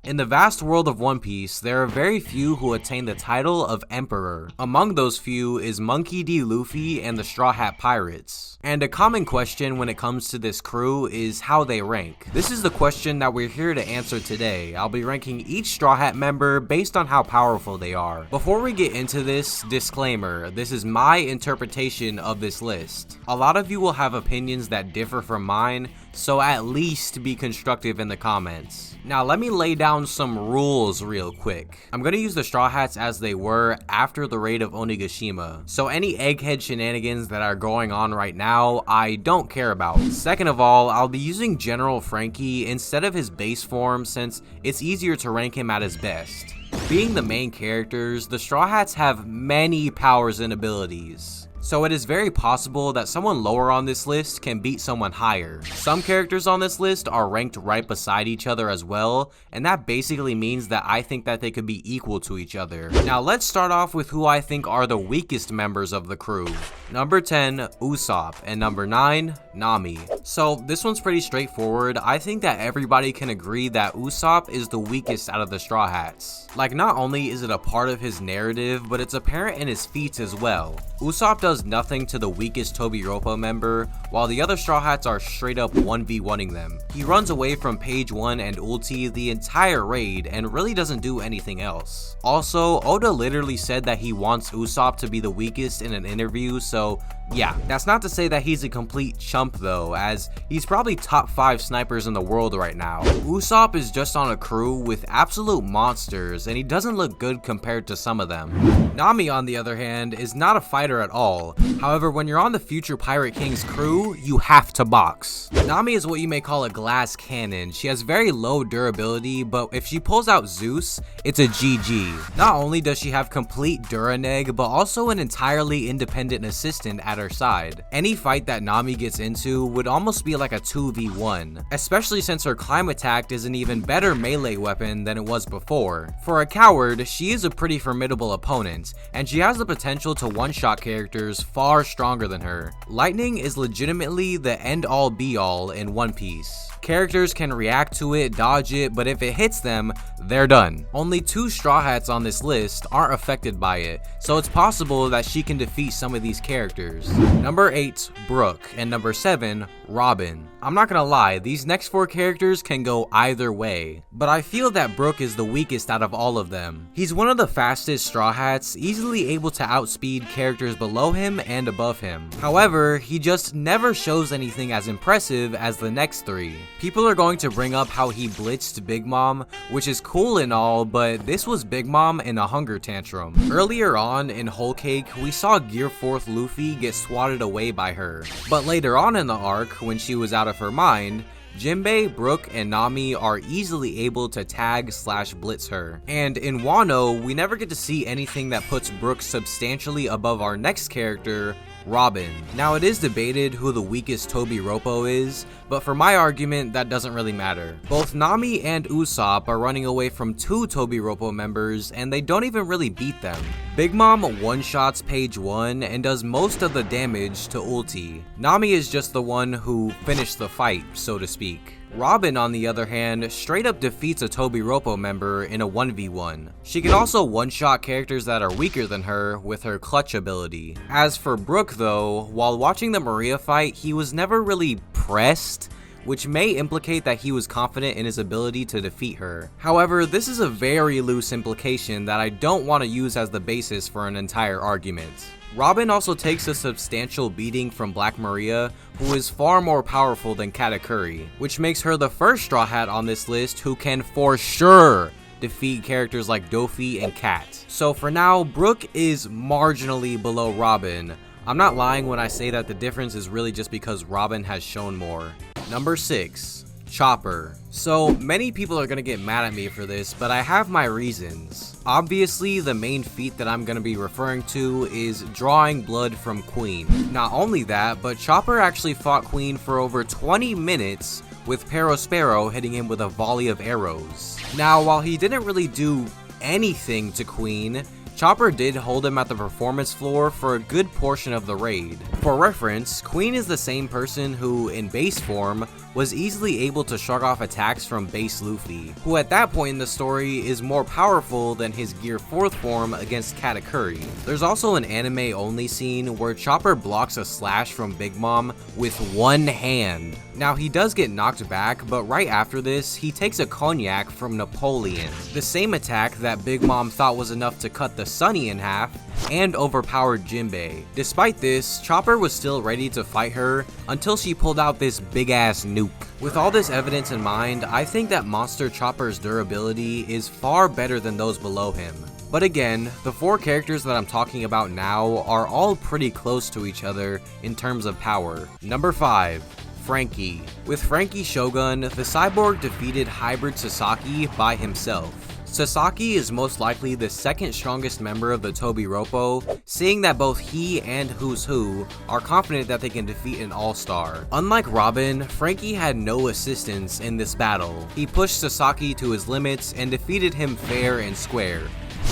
In the vast world of One Piece, there are very few who attain the title of Emperor. Among those few is Monkey D. Luffy and the Straw Hat Pirates. And a common question when it comes to this crew is how they rank. This is the question that we're here to answer today. I'll be ranking each Straw Hat member based on how powerful they are. Before we get into this, disclaimer, this is my interpretation of this list. A lot of you will have opinions that differ from mine, so at least be constructive in the comments. Now let me lay down some rules real quick. I'm gonna use the Straw Hats as they were after the raid of Onigashima, so any egghead shenanigans that are going on right now, I don't care about. Second of all, I'll be using General Frankie instead of his base form since it's easier to rank him at his best. Being the main characters, the Straw Hats have many powers and abilities, so it is very possible that someone lower on this list can beat someone higher. Some characters on this list are ranked right beside each other as well, and that basically means that I think that they could be equal to each other. Now let's start off with who I think are the weakest members of the crew. Number 10, Usopp, and number 9, Nami. So this one's pretty straightforward. I think that everybody can agree that Usopp is the weakest out of the Straw Hats. Like, not only is it a part of his narrative, but it's apparent in his feats as well. Usopp does nothing to the weakest Tobiropo member, while the other Straw Hats are straight up 1v1ing them. He runs away from Page 1 and Ulti the entire raid and really doesn't do anything else. Also, Oda literally said that he wants Usopp to be the weakest in an interview, so yeah, that's not to say that he's a complete chump though, as he's probably top 5 snipers in the world right now. Usopp is just on a crew with absolute monsters, and he doesn't look good compared to some of them. Nami, on the other hand, is not a fighter at all. However, when you're on the future Pirate King's crew, you have to box. Nami is what you may call a glass cannon. She has very low durability, but if she pulls out Zeus, it's a GG. Not only does she have complete Duraneg, but also an entirely independent assistant at her side. Any fight that Nami gets into would almost be like a 2v1, especially since her climb attack is an even better melee weapon than it was before. For a coward, she is a pretty formidable opponent, and she has the potential to one-shot characters far stronger than her. Lightning is legitimately the end-all be-all in One Piece. Characters can react to it, dodge it, but if it hits them, they're done. Only 2 Straw Hats on this list aren't affected by it, so it's possible that she can defeat some of these characters. Number 8, Brook, and number 7, Robin. I'm not gonna lie, these next 4 characters can go either way, but I feel that Brook is the weakest out of all of them. He's one of the fastest Straw Hats, easily able to outspeed characters below him and above him. However, he just never shows anything as impressive as the next 3. People are going to bring up how he blitzed Big Mom, which is cool and all, but this was Big Mom in a hunger tantrum. Earlier on in Whole Cake, we saw Gear 4th Luffy get swatted away by her, but later on in the arc, when she was out of her mind, Jinbei, Brook, and Nami are easily able to tag/blitz her. And in Wano, we never get to see anything that puts Brook substantially above our next character, Robin. Now, it is debated who the weakest Tobiropo is, but for my argument, that doesn't really matter. Both Nami and Usopp are running away from 2 Tobiropo members, and they don't even really beat them. Big Mom one-shots Page 1 and does most of the damage to Ulti. Nami is just the one who finished the fight, so to speak. Robin, on the other hand, straight up defeats a Tobiropo member in a 1v1. She can also one-shot characters that are weaker than her with her clutch ability. As for Brook though, while watching the Maria fight, he was never really pressed, which may implicate that he was confident in his ability to defeat her. However, this is a very loose implication that I don't want to use as the basis for an entire argument. Robin also takes a substantial beating from Black Maria, who is far more powerful than Katakuri, which makes her the first Straw Hat on this list who can for sure defeat characters like Dofi and Cat. So for now, Brook is marginally below Robin. I'm not lying when I say that the difference is really just because Robin has shown more. Number 6. Chopper. So many people are gonna get mad at me for this, but I have my reasons. Obviously, the main feat that I'm gonna be referring to is drawing blood from Queen. Not only that, but Chopper actually fought Queen for over 20 minutes with Perospero hitting him with a volley of arrows. Now, while he didn't really do anything to Queen, Chopper did hold him at the performance floor for a good portion of the raid. For reference, Queen is the same person who, in base form, was easily able to shrug off attacks from base Luffy, who at that point in the story is more powerful than his Gear 4th form against Katakuri. There's also an anime only scene where Chopper blocks a slash from Big Mom with one hand. Now he does get knocked back, but right after this, he takes a cognac from Napoleon, the same attack that Big Mom thought was enough to cut the Sunny in half and overpowered Jinbei. Despite this, Chopper was still ready to fight her until she pulled out this big ass nuke. With all this evidence in mind, I think that Monster Chopper's durability is far better than those below him. But again, the 4 characters that I'm talking about now are all pretty close to each other in terms of power. Number 5. Franky. With Franky Shogun, the cyborg defeated Hybrid Sasaki by himself. Sasaki is most likely the second strongest member of the Tobiroppo, seeing that both he and Who's Who are confident that they can defeat an all-star. Unlike Robin, Franky had no assistance in this battle. He pushed Sasaki to his limits and defeated him fair and square.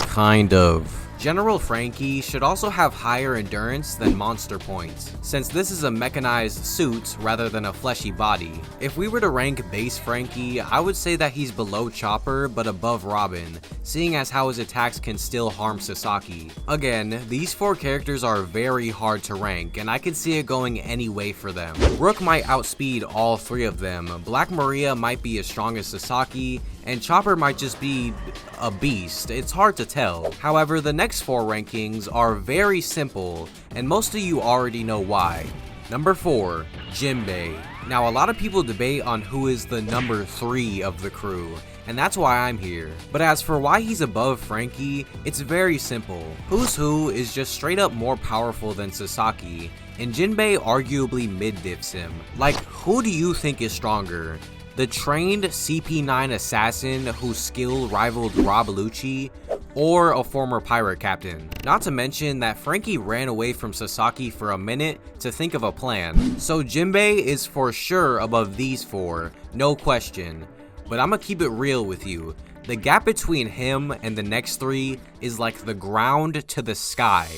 Kind of. General Franky should also have higher endurance than Monster Points, since this is a mechanized suit rather than a fleshy body. If we were to rank base Franky, I would say that he's below Chopper but above Robin, seeing as how his attacks can still harm Sasaki. Again, these 4 characters are very hard to rank, and I could see it going any way for them. Rook might outspeed all 3 of them, Black Maria might be as strong as Sasaki, and Chopper might just be a beast. It's hard to tell. However, the next 4 rankings are very simple, and most of you already know why. Number 4, Jinbei. Now, a lot of people debate on who is the number 3 of the crew, and that's why I'm here. But as for why he's above Franky, it's very simple. Who's Who is just straight up more powerful than Sasaki, and Jinbei arguably mid-diffs him. Like, who do you think is stronger? The trained CP9 assassin whose skill rivaled Rob Lucci, or a former pirate captain? Not to mention that Franky ran away from Sasaki for a minute to think of a plan. So Jinbei is for sure above these 4, no question. But I'ma keep it real with you. The gap between him and the next 3 is like the ground to the sky.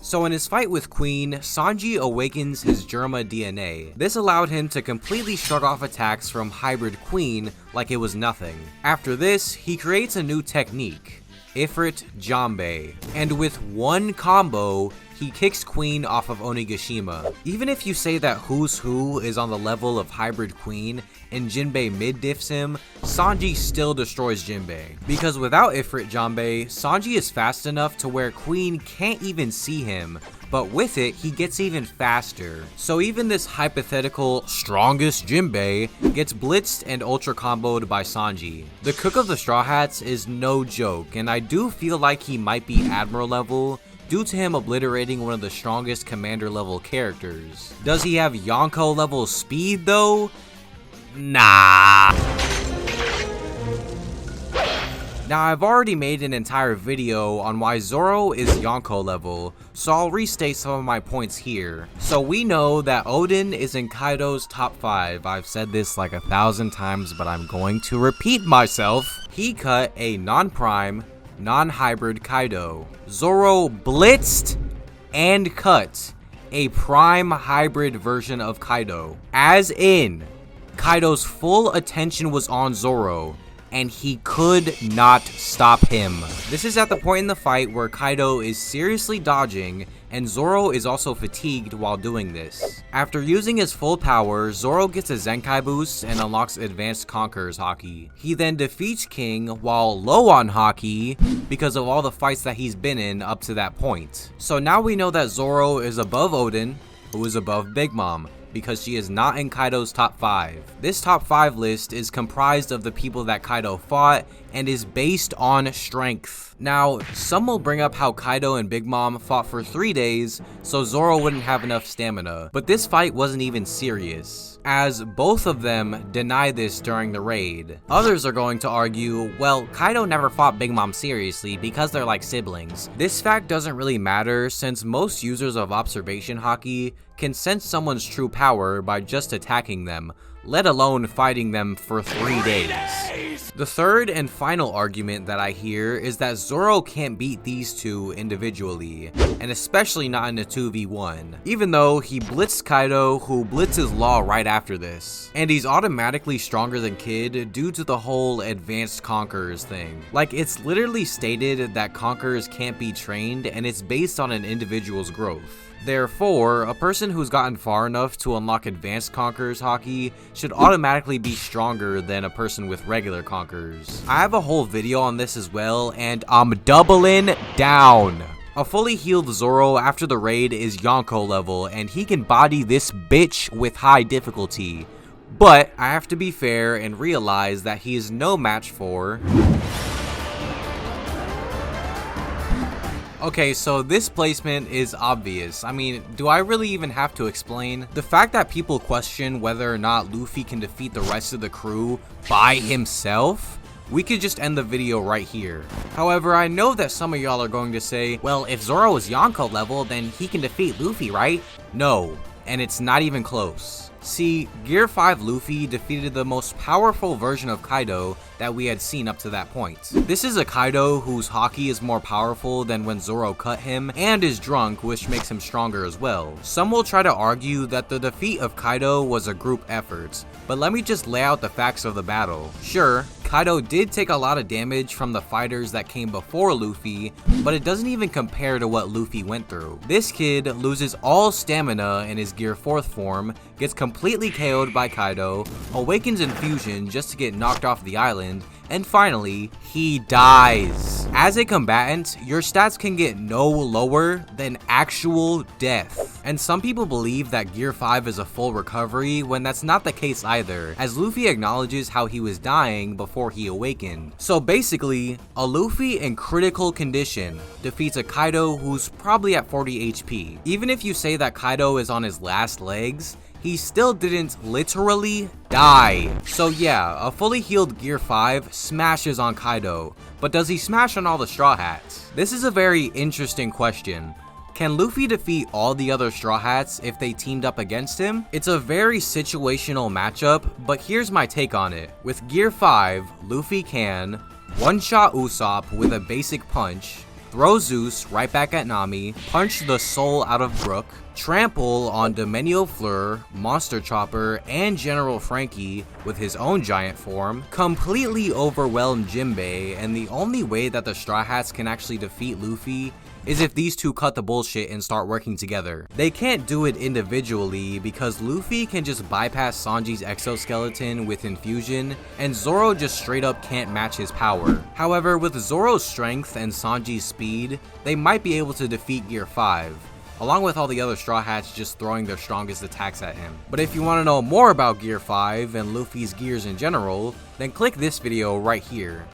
So in his fight with Queen, Sanji awakens his Germa DNA. This allowed him to completely shrug off attacks from Hybrid Queen like it was nothing. After this, he creates a new technique, Ifrit Janbei, and with one combo, he kicks Queen off of Onigashima. Even if you say that Who's Who is on the level of Hybrid Queen and Jinbei mid-diffs him, Sanji still destroys Jinbei. Because without Ifrit Janbei, Sanji is fast enough to where Queen can't even see him, but with it, he gets even faster. So even this hypothetical strongest Jinbei gets blitzed and ultra comboed by Sanji. The Cook of the Straw Hats is no joke, and I do feel like he might be Admiral level, due to him obliterating one of the strongest commander level characters. Does he have Yonko level speed though? Nah. Now I've already made an entire video on why Zoro is Yonko level, so I'll restate some of my points here. So we know that Oden is in Kaido's top 5. I've said this like 1,000 times, but I'm going to repeat myself. He cut a non-prime, non-hybrid Kaido. Zoro blitzed and cut a prime hybrid version of Kaido. As in, Kaido's full attention was on Zoro, and he could not stop him. This is at the point in the fight where Kaido is seriously dodging, and Zoro is also fatigued while doing this. After using his full power, Zoro gets a Zenkai boost and unlocks Advanced Conqueror's Haki. He then defeats King while low on Haki because of all the fights that he's been in up to that point. So now we know that Zoro is above Oden, who is above Big Mom, because she is not in Kaido's top 5. This top 5 list is comprised of the people that Kaido fought and is based on strength. Now, some will bring up how Kaido and Big Mom fought for 3 days, so Zoro wouldn't have enough stamina. But this fight wasn't even serious, as both of them deny this during the raid. Others are going to argue, well, Kaido never fought Big Mom seriously because they're like siblings. This fact doesn't really matter, since most users of observation haki can sense someone's true power by just attacking them, let alone fighting them for 3 days. The third and final argument that I hear is that Zoro can't beat these two individually, and especially not in a 2v1, even though he blitzed Kaido, who blitzes Law right after this, and he's automatically stronger than Kid due to the whole advanced conquerors thing. Like, it's literally stated that conquerors can't be trained, and it's based on an individual's growth. Therefore, a person who's gotten far enough to unlock advanced conquerors haki should automatically be stronger than a person with regular conquerors. I have a whole video on this as well, and I'm doubling down. A fully healed Zoro after the raid is Yonko level, and he can body this bitch with high difficulty. But I have to be fair and realize that he is no match for... Okay, so this placement is obvious. I mean, do I really even have to explain? The fact that people question whether or not Luffy can defeat the rest of the crew by himself, we could just end the video right here. However, I know that some of y'all are going to say, well, if Zoro is Yonko level, then he can defeat Luffy, right? No, and it's not even close. See, Gear 5 Luffy defeated the most powerful version of Kaido that we had seen up to that point. This is a Kaido whose haki is more powerful than when Zoro cut him, and is drunk, which makes him stronger as well. Some will try to argue that the defeat of Kaido was a group effort, but let me just lay out the facts of the battle. Sure, Kaido did take a lot of damage from the fighters that came before Luffy, but it doesn't even compare to what Luffy went through. This kid loses all stamina in his Gear 4th form, gets completely KO'd by Kaido, awakens in fusion just to get knocked off the island, and finally, he dies. As a combatant, your stats can get no lower than actual death. And some people believe that Gear 5 is a full recovery when that's not the case either, as Luffy acknowledges how he was dying before he awakened. So basically, a Luffy in critical condition defeats a Kaido who's probably at 40 HP. Even if you say that Kaido is on his last legs, he still didn't literally die. So yeah, a fully healed Gear 5 smashes on Kaido, but does he smash on all the Straw Hats? This is a very interesting question. Can Luffy defeat all the other Straw Hats if they teamed up against him? It's a very situational matchup, but here's my take on it. With Gear 5, Luffy can one-shot Usopp with a basic punch, throw Zeus right back at Nami, punch the soul out of Brook, trample on Domenio Fleur, Monster Chopper, and General Frankie with his own giant form, completely overwhelm Jinbei, and the only way that the Straw Hats can actually defeat Luffy is if these two cut the bullshit and start working together. They can't do it individually because Luffy can just bypass Sanji's exoskeleton with infusion, and Zoro just straight up can't match his power. However, with Zoro's strength and Sanji's speed, they might be able to defeat Gear 5, along with all the other Straw Hats just throwing their strongest attacks at him. But if you want to know more about Gear 5 and Luffy's gears in general, then click this video right here.